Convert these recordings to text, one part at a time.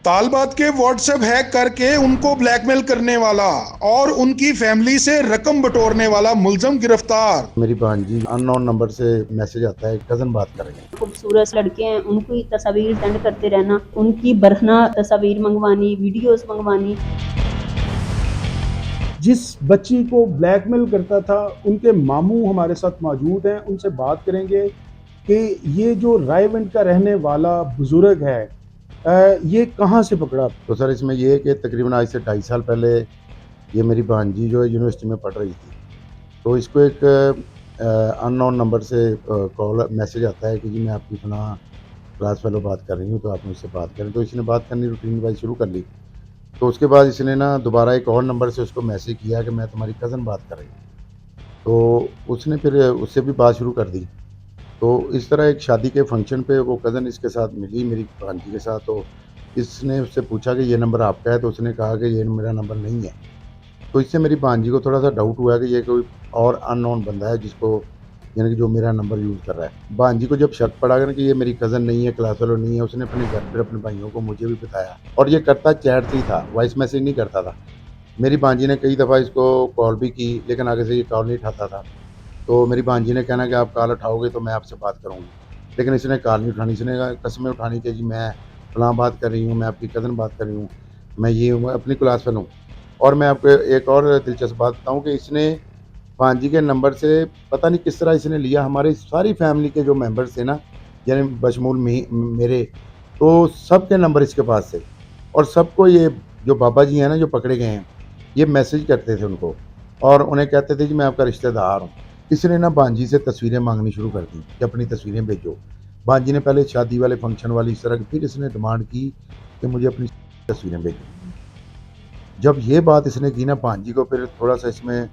तालबात के WhatsApp hack करके उनको ब्लैकमेल करने वाला और उनकी फैमिली से रकम बटोरने वाला मुलजम गिरफ्तार। मेरी भांजी अननोन नंबर से मैसेज आता है, कज़न बात कर रही है। खूबसूरत लड़के हैं, उनको ही तस्वीर सेंड करते रहना, उनकी बरहना तस्वीर मंगवानी, वीडियोस मंगवानी। जिस बच्ची को ब्लैकमेल करता था उनके मामू हमारे साथ मौजूद हैं, उनसे बात करेंगे कि ये जो रायवंड का रहने वाला बुजुर्ग है ये कहाँ से पकड़ा। तो सर इसमें ये है कि तकरीबन आज से 2.5 साल पहले ये मेरी भांजी जो है यूनिवर्सिटी में पढ़ रही थी, तो इसको एक अननोन नंबर से कॉल मैसेज आता है कि जी मैं आपकी फलां क्लास फेलो बात कर रही हूँ, तो आप मुझसे बात करें। तो इसने बात करनी रूटीन वाइज शुरू कर ली। तो उसके बाद इसने ना दोबारा एक और नंबर से उसको मैसेज किया कि मैं तुम्हारी कज़न बात कर रही हूँ। तो उसने फिर उससे भी बात शुरू कर दी। तो इस तरह एक शादी के फंक्शन पे वो कज़न इसके साथ मिली मेरी भांजी के साथ। तो इसने उससे पूछा कि ये नंबर आपका है? तो उसने कहा कि ये मेरा नंबर नहीं है। तो इससे मेरी भांजी को थोड़ा-सा डाउट हुआ कि ये कोई और अननोन बंदा है जिसको, यानी कि जो मेरा नंबर यूज़ कर रहा है। भांजी को जब शक पड़ा ना कि ये मेरी कज़न नहीं है, क्लास फेलो नहीं है, उसने अपने घर पे अपने भाइयों को मुझे भी बताया। और ये करता चैट से ही था, वॉइस मैसेज नहीं करता था। मेरी भांजी ने कई दफ़ा इसको कॉल भी की, लेकिन आगे से ये कॉल नहीं उठाता था। तो मेरी भांजी ने कहना कि आप कॉल उठाओगे तो मैं आपसे बात करूँगी। लेकिन इसने कॉल नहीं उठानी, इसने कस्में उठानी कि जी मैं फलाँ बात कर रही हूँ, मैं आपकी कज़न बात कर रही हूँ, मैं ये हूँ, मैं अपनी क्लास फेलो हूँ। और मैं आपको एक और दिलचस्प बात बताऊँ कि इसने भांजी के नंबर से पता नहीं किस तरह इसने लिया, हमारी सारी फैमिली के जो मेंबर्स थे ना, यानी बशमूल मेरे, तो सबके नंबर इसके पास थे। और सबको ये जो बाबा जी हैं ना जो पकड़े गए हैं, ये मैसेज करते थे उनको और उन्हें कहते थे कि मैं आपका रिश्तेदार हूँ। इसने ना भांजी से तस्वीरें माँगनी शुरू कर दी कि अपनी तस्वीरें भेजो। भांजी ने पहले शादी वाले फंक्शन वाली इस तरह की, फिर इसने डिमांड की कि मुझे अपनी तस्वीरें भेजो। जब ये बात इसने की ना भांजी को, फिर थोड़ा-सा इसमें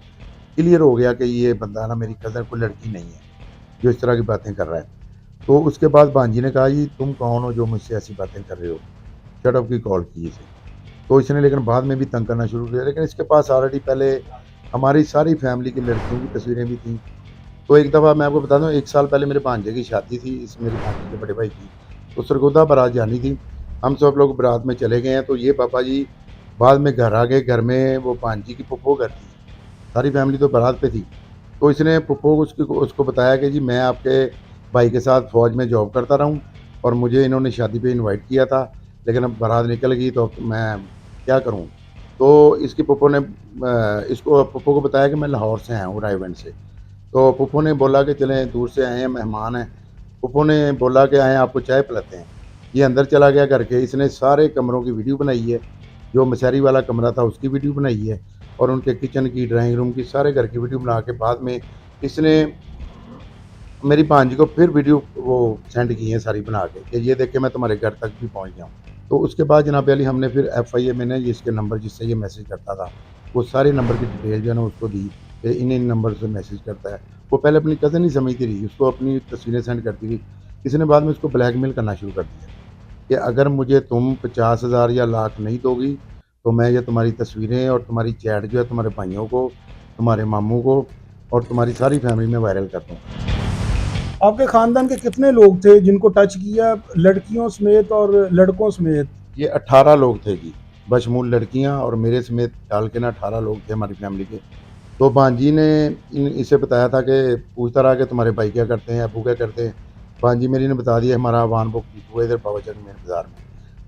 क्लियर हो गया कि ये बंदा ना मेरी कज़न कोई लड़की नहीं है, जो इस तरह की बातें कर रहा है। तो उसके बाद भांजी ने कहा, "जी तुम कौन हो जो मुझसे ऐसी बातें कर रहे हो?" शट अप की कॉल की इसे। तो इसने लेकिन बाद में भी तंग करना शुरू किया, लेकिन इसके पास ऑलरेडी पहले हमारी सारी फैमिली की लड़कियों की तस्वीरें भी थीं। तो एक दफ़ा मैं आपको बता दूँ, 1 साल पहले मेरे भांजे की शादी थी, इस मेरी भांजी के बड़े भाई की। तो सरगोधा बारात जानी थी। हम सब लोग बारात में चले गए हैं, तो ये पापा जी बाद में घर आ गए। घर में वो भांजी की फूफो घर थी। सारी फैमिली तो बारात पे थी। तो इसने फूफो को उसको बताया कि जी मैं आपके भाई के साथ फ़ौज में जॉब करता रहा हूँ और मुझे इन्होंने शादी पे इनवाइट किया था, लेकिन अब बारात निकल गई तो अब मैं क्या करूँ? तो इसकी फूफो ने इसको फूफो को बताया कि मैं लाहौर से आया हूँ, रायगंज से। तो फूफो ने बोला कि चलें, दूर से आए हैं, मेहमान हैं। फूफो ने बोला कि आएँ आपको चाय पिलाते हैं। ये अंदर चला गया घर के, इसने सारे कमरों की वीडियो बनाई है। जो मसहरी वाला कमरा था उसकी वीडियो बनाई है और उनके किचन की, ड्राइंग रूम की, सारे घर की वीडियो बना के बाद में इसने मेरी भांजी को फिर वीडियो वो सेंड की है सारी बना के कि ये देख के मैं तुम्हारे घर तक भी पहुँच गया हूँ। तो उसके बाद जनाब अली हमने फिर एफआईए में ना इसके नंबर जिससे ये मैसेज करता था, वो सारे नंबर की डिटेल जो है ना उसको दी कि इन नंबर से मैसेज करता है। वो पहले अपनी कज़न ही समझती रही, उसको अपनी तस्वीरें सेंड करती थी। इसने बाद में उसको ब्लैकमेल करना शुरू कर दिया कि अगर मुझे तुम 50,000 या लाख नहीं दोगी, तो मैं ये तुम्हारी तस्वीरें और तुम्हारी चैट जो है तुम्हारे भाइयों को, तुम्हारे मामू को और तुम्हारी सारी फैमिली में वायरल कर दूँगा। आपके खानदान के कितने लोग थे जिनको टच किया, लड़कियों समेत और लड़कों समेत? ये 18 लोग थे जी, बशमूल लड़कियाँ और मेरे समेत डाल के ना 18 लोग थे हमारी फैमिली के। तो भांजी ने इसे बताया था कि पूछता रहा कि तुम्हारे भाई क्या करते हैं, अब्बू क्या करते हैं? भांजी मेरी ने बता दिया हमारा वान बुक डिपो है इधर बाबा मेन बाज़ार में,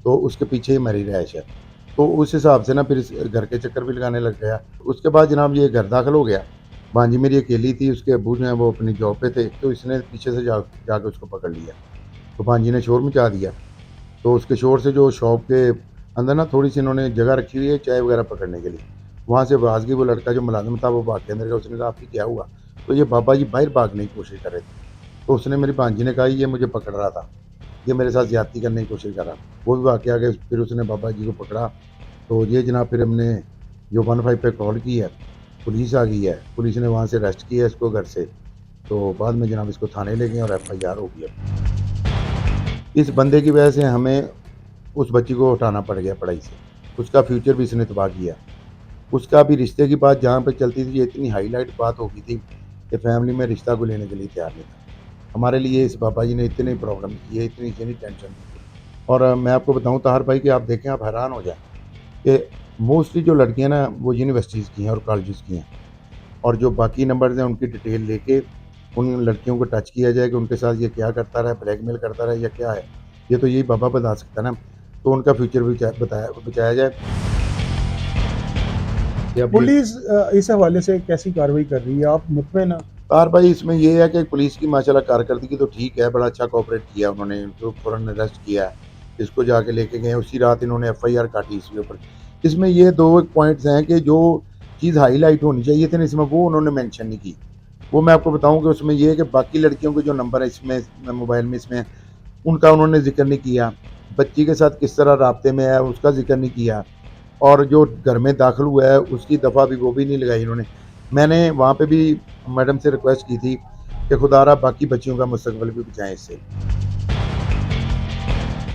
तो उसके पीछे ही हमारी रिहाइश है। तो उस हिसाब से ना फिर इस घर के चक्कर भी लगाने लग गया। उसके बाद जनाब ये घर दाखिल हो गया। भांजी मेरी अकेली थी, उसके अब्बू जो हैं वो अपनी जॉब पे थे, तो इसने पीछे से जाके उसको पकड़ लिया। तो भांजी ने शोर मचा दिया। तो उसके शोर से जो शॉप के अंदर ना थोड़ी-सी इन्होंने जगह रखी हुई है चाय वगैरह पकड़ने के लिए। वहाँ से भाग के वो लड़का जो मुलाज़िम था वो भाग के अंदर गया। उसने कहा आपकी क्या हुआ? तो ये बाबा जी बाहर भागने की कोशिश कर रहे थे। तो उसने मेरी भांजी ने कहा ये मुझे पकड़ रहा था। ये मेरे साथ ज़्यादती करने की कोशिश कर रहा। वो भी भाग के आ गए, फिर उसने बाबा जी को पकड़ा। तो ये जनाब फिर हमने जो 15 पे कॉल की है, पुलिस आ गई है। पुलिस ने वहाँ से अरेस्ट किया इसको घर से। तो बाद में जनाब इसको थाने ले गए और एफआईआर हो गई है। इस बंदे की वजह से हमें उस बच्ची को हटाना पड़ गया पढ़ाई से। उसका फ्यूचर भी इसने तबाह किया। उसका भी रिश्ते की बात जहाँ पे चलती थी, ये इतनी हाईलाइट बात हो गई थी कि फैमिली में रिश्ता को लेने के लिए तैयार नहीं था। हमारे लिए इस बाबा जी ने इतनी प्रॉब्लम की है, इतनी टेंशन दी। और मैं आपको बताऊं ताहर भाई कि आप देखें, आप हैरान हो जाएं कि मोस्टली जो लड़कियां ना वो यूनिवर्सिटीज़ की हैं और कॉलेजेस की हैं, और जो बाकी नंबर्स हैं उनकी डिटेल लेके उन लड़कियों को टच किया जाए कि उनके साथ ये क्या करता रहा, ब्लैकमेल करता रहा या क्या है। ये तो यही बाबा बता सकता है ना, तो उनका फ्यूचर भी बचाया जाए। या पुलिस इस हवाले से कैसी कार्रवाई कर रही है, आप मुतमईन हैं? तार भाई इसमें ये है कि पुलिस की माशाल्लाह कारकर्दगी तो ठीक है, बड़ा अच्छा कोऑपरेट किया उन्होंने, उनको फ़ौरन अरेस्ट किया है, इसको जाके लेके गए, उसी रात इन्होंने एफआईआर काटी इसके ऊपर। इसमें ये दो पॉइंट्स हैं कि जो चीज़ हाईलाइट होनी चाहिए थी ना इसमें, वो उन्होंने मेंशन नहीं की। वो मैं आपको बताऊं कि उसमें ये है कि बाकी लड़कियों के जो नंबर है इसमें मोबाइल में, इसमें उनका उन्होंने जिक्र नहीं किया, बच्ची के साथ किस तरह राब्ते में है उसका जिक्र नहीं किया, और जो घर में दाखिल हुआ है उसकी दफ़ा भी वो भी नहीं लगाई इन्होंने। मैंने वहाँ पे भी मैडम से रिक्वेस्ट की थी कि खुदारा बाकी बच्चियों का मुस्तकबिल भी बचाएं इससे।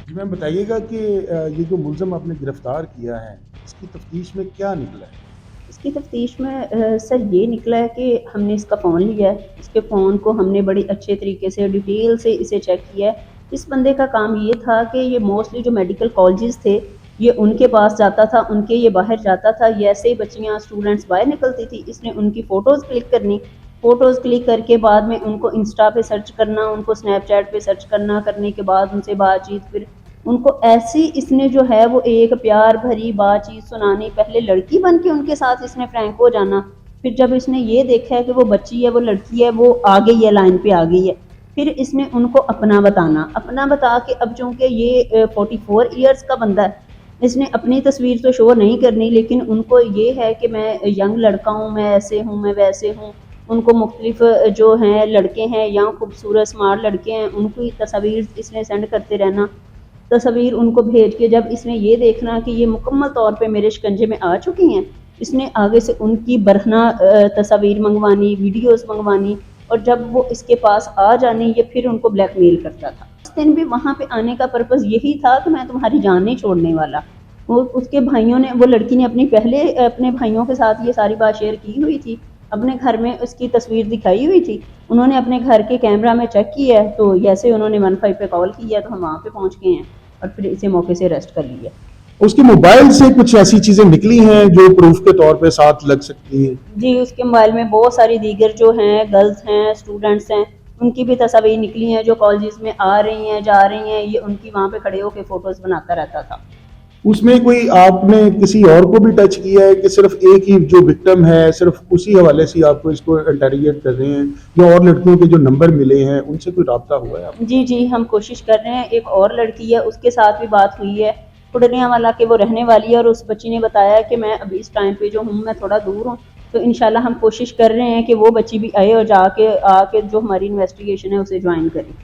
जी मैम, बताइएगा कि ये जो मुलज़म आपने गिरफ़्तार किया है, इसकी तफ्तीश में क्या निकला है? इसकी तफ्तीश में सर ये निकला है कि हमने इसका फ़ोन लिया है, इसके फ़ोन को हमने बड़ी अच्छे तरीके से डिटेल से इसे चेक किया है। इस बंदे का काम ये था कि ये मोस्टली जो मेडिकल कॉलेजेस थे, ये उनके पास जाता था, उनके ये बाहर जाता था, ये ऐसे ही बच्चियाँ स्टूडेंट्स बाहर निकलती थी, इसने उनकी फ़ोटोज़ क्लिक करनी, फ़ोटोज़ क्लिक करके बाद में उनको इंस्टा पे सर्च करना, उनको स्नैपचैट पे सर्च करना, करने के बाद उनसे बातचीत, फिर उनको ऐसी इसने जो है वो एक प्यार भरी बातचीत सुनानी, पहले लड़की बन के उनके साथ इसने फ्रैंक हो जाना, फिर जब इसने ये देखा है कि वो बच्ची है, वो लड़की है, वो आ गई है, लाइन पे आ गई है, फिर इसने उनको अपना बताना, अपना बता के अब चूँकि ये 44 ईयर्स का बंदा है, इसने अपनी तस्वीर तो शो नहीं करनी, लेकिन उनको ये है कि मैं यंग लड़का हूँ, मैं ऐसे हूँ, मैं वैसे हूँ। उनको मुख्तलिफ जो हैं लड़के हैं या खूबसूरत स्मार्ट लड़के हैं, उनकी तस्वीर इसने सेंड करते रहना, तस्वीर उनको भेज के जब इसने ये देखना कि ये मुकम्मल तौर पे मेरे शिकंजे में आ चुकी हैं, इसने आगे से उनकी बरहना तस्वीर मंगवानी, वीडियोस मंगवानी, और जब वो इसके पास आ जानी, ये फिर उनको ब्लैकमेल करता था। उस दिन भी वहाँ पे आने का पर्पज़ यही था कि मैं तुम्हारी जान नहीं छोड़ने वाला। वो उसके भाइयों ने, वो लड़की ने अपने भाइयों के साथ ये सारी बात शेयर की हुई थी, अपने घर में उसकी तस्वीर दिखाई हुई थी, उन्होंने अपने घर के कैमरा में चेक किया है, तो जैसे उन्होंने 15 पे कॉल किया तो हम वहाँ पे पहुँच गए हैं और फिर इसे मौके से अरेस्ट कर लिया। उसके मोबाइल से कुछ ऐसी चीज़ें निकली हैं जो प्रूफ के तौर पे साथ लग सकती हैं? जी, उसके मोबाइल में बहुत सारी दीगर जो हैं, गर्ल्स हैं, स्टूडेंट्स हैं, उनकी भी तस्वीर निकली हैं जो कॉलेजेस में आ रही हैं, जा रही हैं, ये उनकी वहाँ पे खड़े होकर फ़ोटोज़ बनाता रहता था। उसमें कोई आपने किसी और को भी टच किया है कि सिर्फ एक ही जो विक्टिम है, सिर्फ उसी हवाले से आपको इसको इंटरोगेट कर रहे हैं, या और लड़कियों के जो नंबर मिले हैं उनसे कोई राब्ता हुआ है आपको? जी, जी, हम कोशिश कर रहे हैं। एक और लड़की है, उसके साथ भी बात हुई है, पुडनियावाला के वो रहने वाली है, और उस बच्ची ने बताया कि मैं अभी इस टाइम पे जो हूँ मैं थोड़ा दूर हूँ, तो इंशाल्लाह हम कोशिश कर रहे हैं कि वो बच्ची भी आए और आके जो हमारी इन्वेस्टिगेशन है उसे ज्वाइन करे।